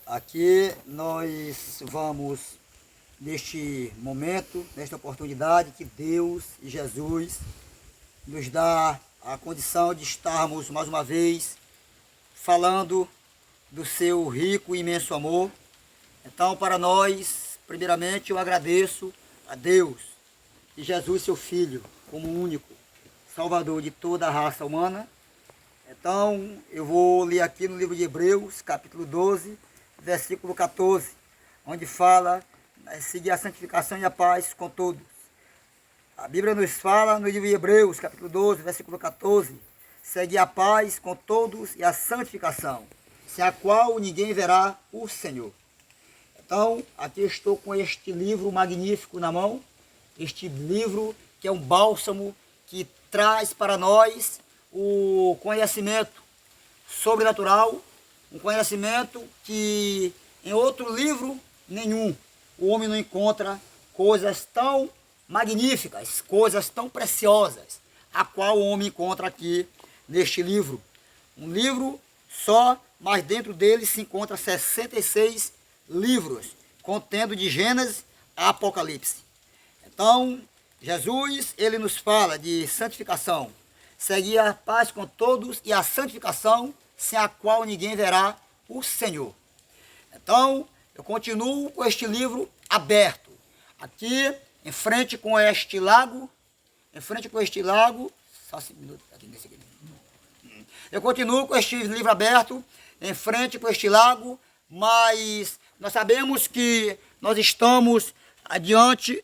Aqui nós vamos, neste momento, nesta oportunidade que Deus e Jesus nos dá a condição de estarmos mais uma vez falando do seu rico e imenso amor. Então, para nós, primeiramente, eu agradeço a Deus e Jesus, seu Filho, como único Salvador de toda a raça humana. Então, eu vou ler aqui no livro de Hebreus, capítulo 12, versículo 14, onde fala seguir a santificação e a paz com todos. A Bíblia nos fala no livro de Hebreus, capítulo 12, versículo 14, seguir a paz com todos e a santificação, sem a qual ninguém verá o Senhor. Então, aqui estou com este livro magnífico na mão, este livro que é um bálsamo que traz para nós o conhecimento sobrenatural, um conhecimento que em outro livro nenhum o homem não encontra coisas tão magníficas, coisas tão preciosas, a qual o homem encontra aqui neste livro. Um livro só, mas dentro dele se encontra 66 livros, contendo de Gênesis a Apocalipse. Então, Jesus, ele nos fala de santificação, seguir a paz com todos e a santificação, sem a qual ninguém verá o Senhor. Então, eu continuo com este livro aberto, aqui em frente com este lago, só 5 minutos aqui nesse aqui. Eu continuo com este livro aberto, em frente com este lago, mas nós sabemos que nós estamos adiante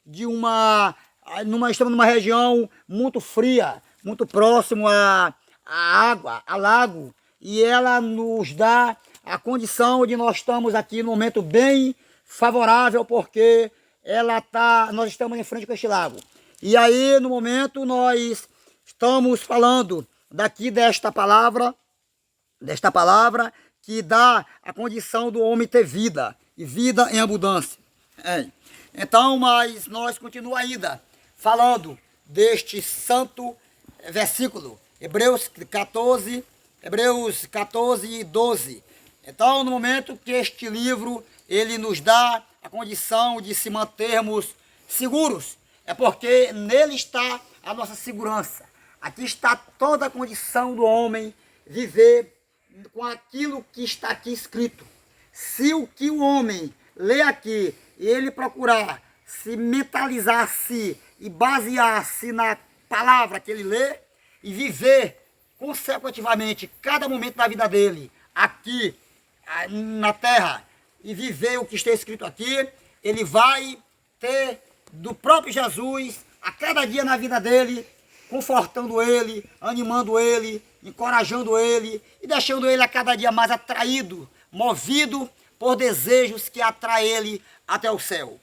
de estamos numa região muito fria, muito próximo à água, a lago, e ela nos dá a condição de nós estamos aqui num momento bem favorável, porque nós estamos em frente com este lago. E aí, no momento, nós estamos falando daqui desta palavra que dá a condição do homem ter vida, e vida em abundância. Então, mas nós continuamos ainda falando deste santo versículo, Hebreus 14 e 12. Então, no momento que este livro, ele nos dá a condição de se mantermos seguros, é porque nele está a nossa segurança. Aqui está toda a condição do homem viver com aquilo que está aqui escrito. Se o que o homem lê aqui e ele procurar se mentalizar-se e basear-se na palavra que ele lê e viver consecutivamente cada momento da vida dele aqui na terra e viver o que está escrito aqui, ele vai ter do próprio Jesus a cada dia na vida dele, confortando ele, animando ele, encorajando ele e deixando ele a cada dia mais atraído, movido por desejos que atraem ele até o céu.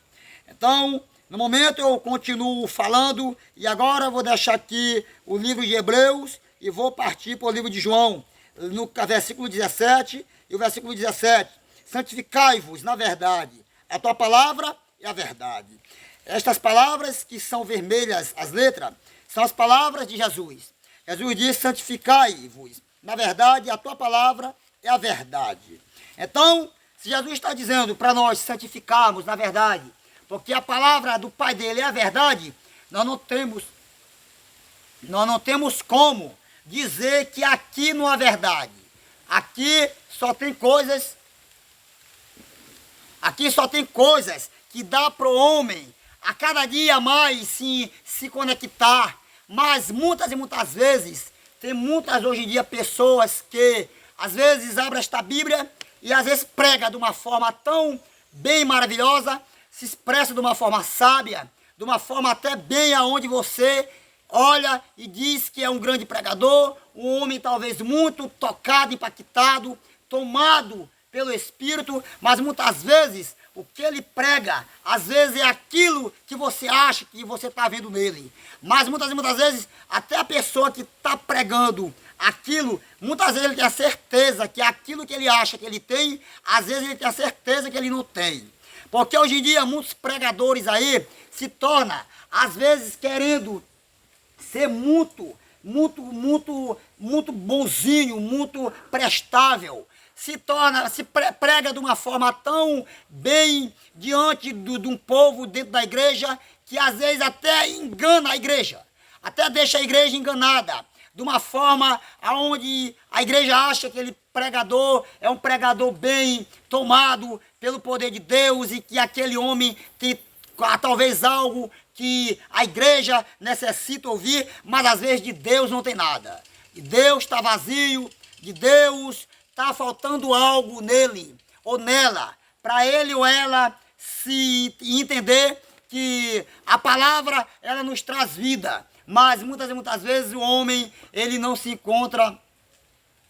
Então, no momento eu continuo falando e agora eu vou deixar aqui o livro de Hebreus e vou partir para o livro de João, no versículo 17 e o versículo 17. Santificai-vos na verdade, a tua palavra é a verdade. Estas palavras que são vermelhas, as letras, são as palavras de Jesus. Jesus diz, santificai-vos na verdade, a tua palavra é a verdade. Então, se Jesus está dizendo para nós santificarmos na verdade, porque a palavra do Pai dele é a verdade, nós não temos como dizer que aqui não há verdade. Aqui só tem coisas que dá para o homem a cada dia mais se conectar. Mas muitas e muitas vezes, tem muitas hoje em dia pessoas que às vezes abrem esta Bíblia e às vezes prega de uma forma tão bem maravilhosa, se expressa de uma forma sábia, de uma forma até bem aonde você olha e diz que é um grande pregador, um homem talvez muito tocado, impactado, tomado pelo Espírito, mas muitas vezes o que ele prega, às vezes é aquilo que você acha que você está vendo nele. Mas muitas vezes, até a pessoa que está pregando aquilo, muitas vezes ele tem a certeza que aquilo que ele acha que ele tem, às vezes ele tem a certeza que ele não tem. Porque hoje em dia muitos pregadores aí se tornam, às vezes, querendo ser muito muito bonzinho, muito prestável. Se prega de uma forma tão bem diante de um povo dentro da igreja, que às vezes até engana a igreja, até deixa a igreja enganada, de uma forma onde a igreja acha que aquele pregador é um pregador bem tomado pelo poder de Deus e que aquele homem tem talvez algo que a igreja necessita ouvir, mas às vezes de Deus não tem nada. De Deus está vazio, de Deus está faltando algo nele ou nela, para ele ou ela se entender que a palavra ela nos traz vida, mas muitas vezes o homem ele não se encontra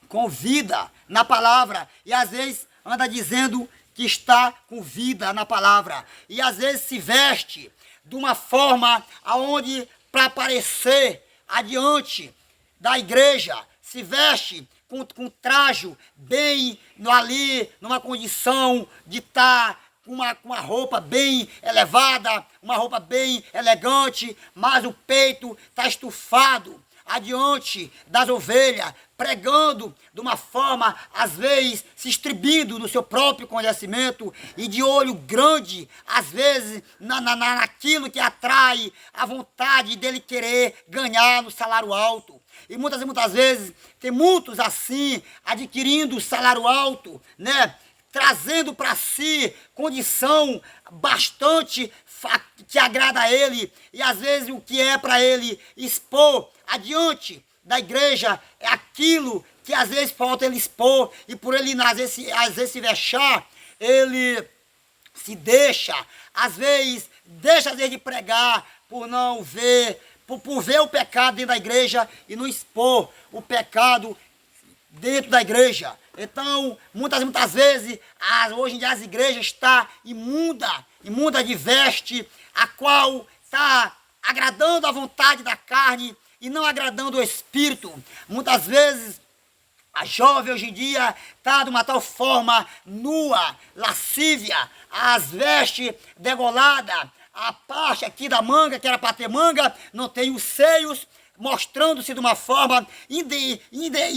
com vida na palavra e às vezes anda dizendo que está com vida na palavra e às vezes se veste de uma forma aonde para aparecer adiante da igreja, se veste com traje bem ali, numa condição de estar com uma roupa bem elevada, uma roupa bem elegante, mas o peito está estufado adiante das ovelhas, pregando de uma forma, às vezes, se estribindo no seu próprio conhecimento e de olho grande, às vezes, naquilo que atrai a vontade dele querer ganhar no salário alto. E muitas vezes, tem muitos assim, adquirindo salário alto, né? Trazendo para si condição bastante que agrada a ele, e às vezes o que é para ele expor adiante da igreja é aquilo que às vezes falta ele expor, e por ele às vezes se vexar, ele se deixa às vezes de pregar por não ver, por ver o pecado dentro da igreja e não expor o pecado dentro da igreja. Então, muitas vezes, hoje em dia as igrejas estão imunda de veste, a qual está agradando a vontade da carne e não agradando o espírito. Muitas vezes, a jovem hoje em dia está de uma tal forma nua, lascívia, as vestes degoladas, a parte aqui da manga, que era para ter manga, não tem os seios, mostrando-se de uma forma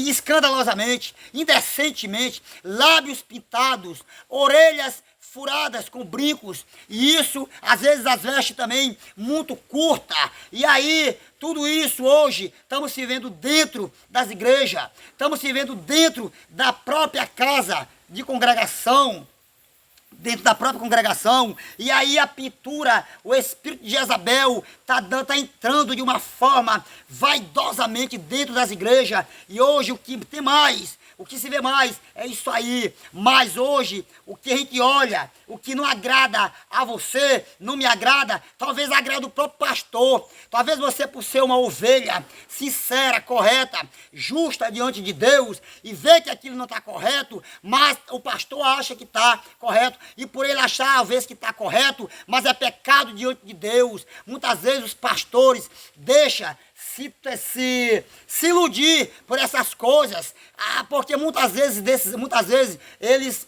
escandalosamente, indecentemente, lábios pintados, orelhas furadas com brincos, e isso, às vezes, as vestes também muito curta. E aí, tudo isso hoje, estamos se vendo dentro das igrejas, estamos se vendo dentro da própria casa de congregação, dentro da própria congregação, e aí a pintura, o espírito de Jezabel tá entrando de uma forma vaidosamente dentro das igrejas, e hoje o que tem mais, o que se vê mais é isso aí. Mas hoje, o que a gente olha, o que não agrada a você, não me agrada, talvez agrade o próprio pastor. Talvez você, por ser uma ovelha sincera, correta, justa diante de Deus, e vê que aquilo não está correto, mas o pastor acha que está correto, e por ele achar, às vezes, que está correto, mas é pecado diante de Deus. Muitas vezes os pastores deixam se iludir por essas coisas, porque muitas vezes eles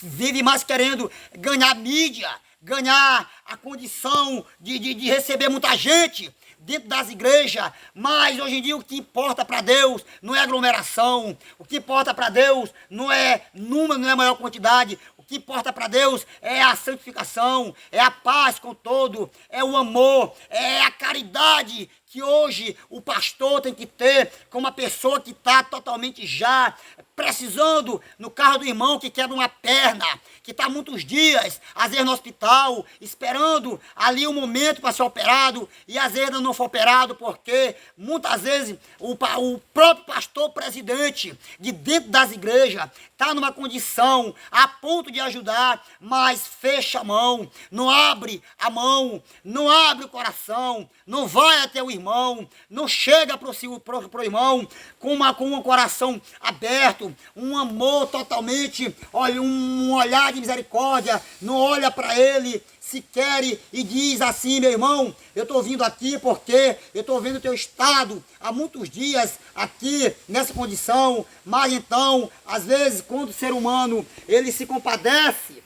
vivem mais querendo ganhar mídia, ganhar a condição de receber muita gente dentro das igrejas, mas hoje em dia o que importa para Deus não é aglomeração, o que importa para Deus não é número, não é maior quantidade. O que importa para Deus é a santificação, é a paz com todo, é o amor, é a caridade que hoje o pastor tem que ter com uma pessoa que está totalmente já precisando no carro do irmão que quebra uma perna, que está muitos dias, às vezes no hospital, esperando ali um momento para ser operado, e às vezes não foi operado porque muitas vezes o próprio pastor presidente de dentro das igrejas está numa condição a ponto de ajudar, mas fecha a mão, não abre a mão, não abre o coração, não vai até o irmão, não chega para o irmão com um coração aberto, um amor totalmente, olha, um olhar de misericórdia, não olha para ele sequer e diz assim: meu irmão, eu estou vindo aqui porque eu estou vendo o teu estado há muitos dias aqui nessa condição. Mas então, às vezes, quando o ser humano ele se compadece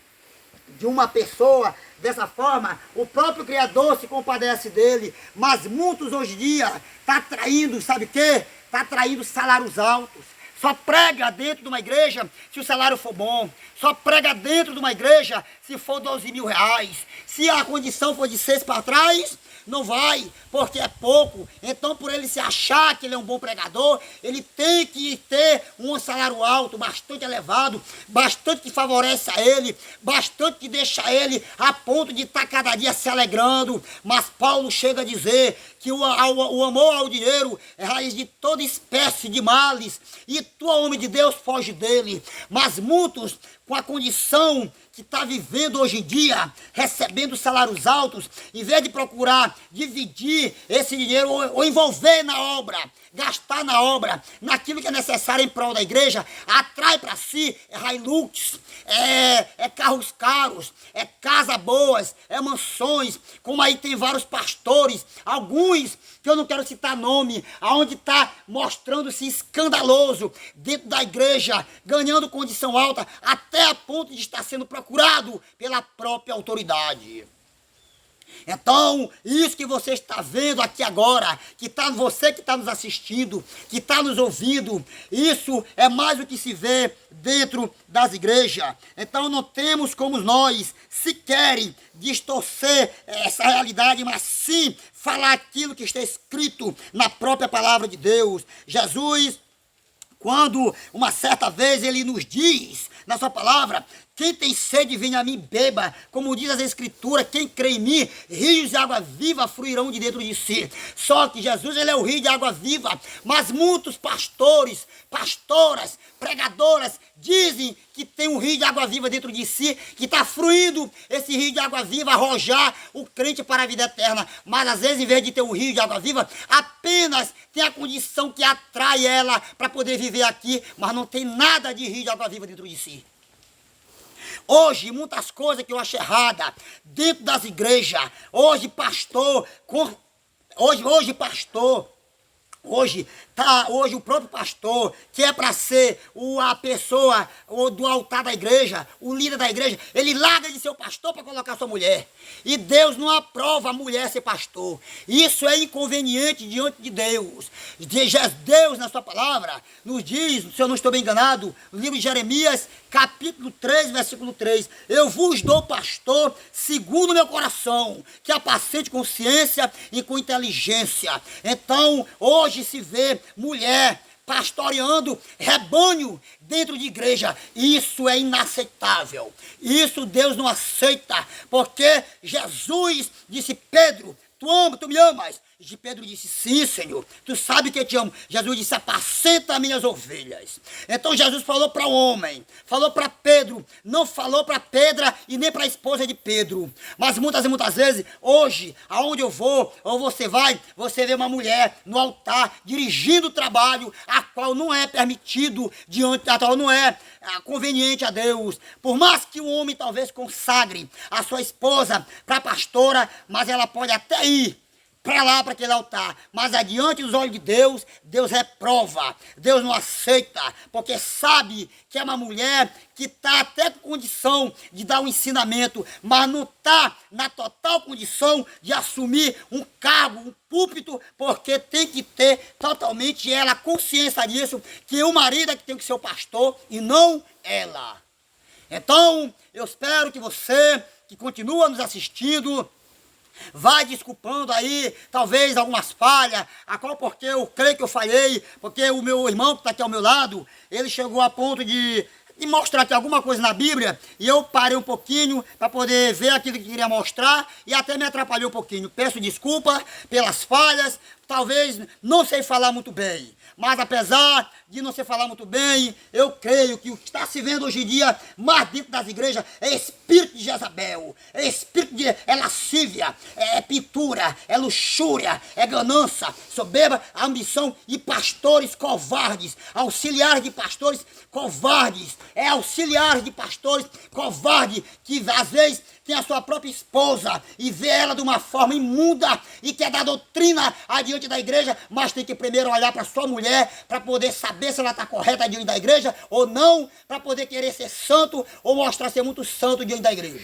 de uma pessoa dessa forma, o próprio Criador se compadece dele. Mas muitos hoje em dia estão traindo, sabe o quê? Está traindo salários altos. Só prega dentro de uma igreja se o salário for bom. Só prega dentro de uma igreja se for 12 mil reais. Se a condição for de 6 para trás, não vai, porque é pouco. Então, por ele se achar que ele é um bom pregador, ele tem que ter um salário alto, bastante elevado, bastante que favorece a ele, bastante que deixa ele a ponto de estar cada dia se alegrando. Mas Paulo chega a dizer que o amor ao dinheiro é raiz de toda espécie de males, e tu, homem de Deus, foge dele. Mas muitos, com a condição que está vivendo hoje em dia, recebendo salários altos, em vez de procurar dividir esse dinheiro ou envolver na obra, gastar na obra, naquilo que é necessário em prol da igreja, atrai para si Hilux, carros caros, casas boas, mansões, como aí tem vários pastores, alguns que eu não quero citar nome, aonde está mostrando-se escandaloso dentro da igreja, ganhando condição alta, até a ponto de estar sendo procurado pela própria autoridade. Então, isso que você está vendo aqui agora, você que está nos assistindo, que está nos ouvindo, isso é mais do que se vê dentro das igrejas. Então, não temos como nós sequer distorcer essa realidade, mas sim falar aquilo que está escrito na própria palavra de Deus. Jesus, quando uma certa vez ele nos diz na sua palavra: quem tem sede, venha a mim, beba. Como diz as Escrituras, quem crê em mim, rios de água viva fluirão de dentro de si. Só que Jesus, ele é o rio de água viva. Mas muitos pastores, pastoras, pregadoras, dizem que tem um rio de água viva dentro de si, que está fluindo esse rio de água viva, arrojar o crente para a vida eterna. Mas às vezes, em vez de ter um rio de água viva, apenas tem a condição que atrai ela para poder viver aqui, mas não tem nada de rio de água viva dentro de si. Hoje, muitas coisas que eu acho errada dentro das igrejas. Hoje, pastor, Hoje o próprio pastor, que é para ser a pessoa do altar da igreja, o líder da igreja, ele larga de ser o pastor para colocar sua mulher. E Deus não aprova a mulher ser pastor. Isso é inconveniente diante de Deus. Deus, na sua palavra, nos diz, se eu não estou bem enganado, no livro de Jeremias, capítulo 3, versículo 3, eu vos dou pastor segundo o meu coração, que apacente com ciência e com inteligência. Então, hoje se vê mulher pastoreando rebanho dentro de igreja. Isso é inaceitável. Isso Deus não aceita, porque Jesus disse: Pedro, tu me amas? E Pedro disse: sim, Senhor, tu sabe que eu te amo. Jesus disse: apacenta minhas ovelhas. Então Jesus falou para o homem, falou para Pedro, não falou para Pedra e nem para a esposa de Pedro. Mas muitas vezes, hoje, aonde eu vou, ou você vai, você vê uma mulher no altar, dirigindo o trabalho, a qual não é permitido, a qual não é conveniente a Deus. Por mais que o homem talvez consagre a sua esposa para pastora, mas ela pode até ir para lá, para aquele altar, mas adiante dos olhos de Deus, Deus reprova, Deus não aceita, porque sabe que é uma mulher que está até com condição de dar um ensinamento, mas não está na total condição de assumir um cargo, um púlpito, porque tem que ter totalmente ela consciência disso, que o marido é que tem que ser o pastor e não ela. Então, eu espero que você, que continua nos assistindo, vai desculpando aí, talvez algumas falhas, a qual porque eu creio que eu falhei, porque o meu irmão que está aqui ao meu lado, ele chegou a ponto de mostrar aqui alguma coisa na Bíblia, e eu parei um pouquinho para poder ver aquilo que queria mostrar, e até me atrapalhou um pouquinho. Peço desculpa pelas falhas, talvez não sei falar muito bem, mas apesar de não sei falar muito bem, eu creio que o que está se vendo hoje em dia, mais dentro das igrejas, é espírito de Jezabel, é espírito de lascívia, é pintura, é luxúria, é ganância, soberba, ambição e pastores covardes, auxiliares de pastores covardes, auxiliares de pastores covardes, que às vezes tem a sua própria esposa e vê ela de uma forma imunda e quer dar doutrina adiante da igreja, mas tem que primeiro olhar para sua mulher para poder saber se ela está correta diante da igreja ou não, para poder querer ser santo ou mostrar ser muito santo diante da igreja.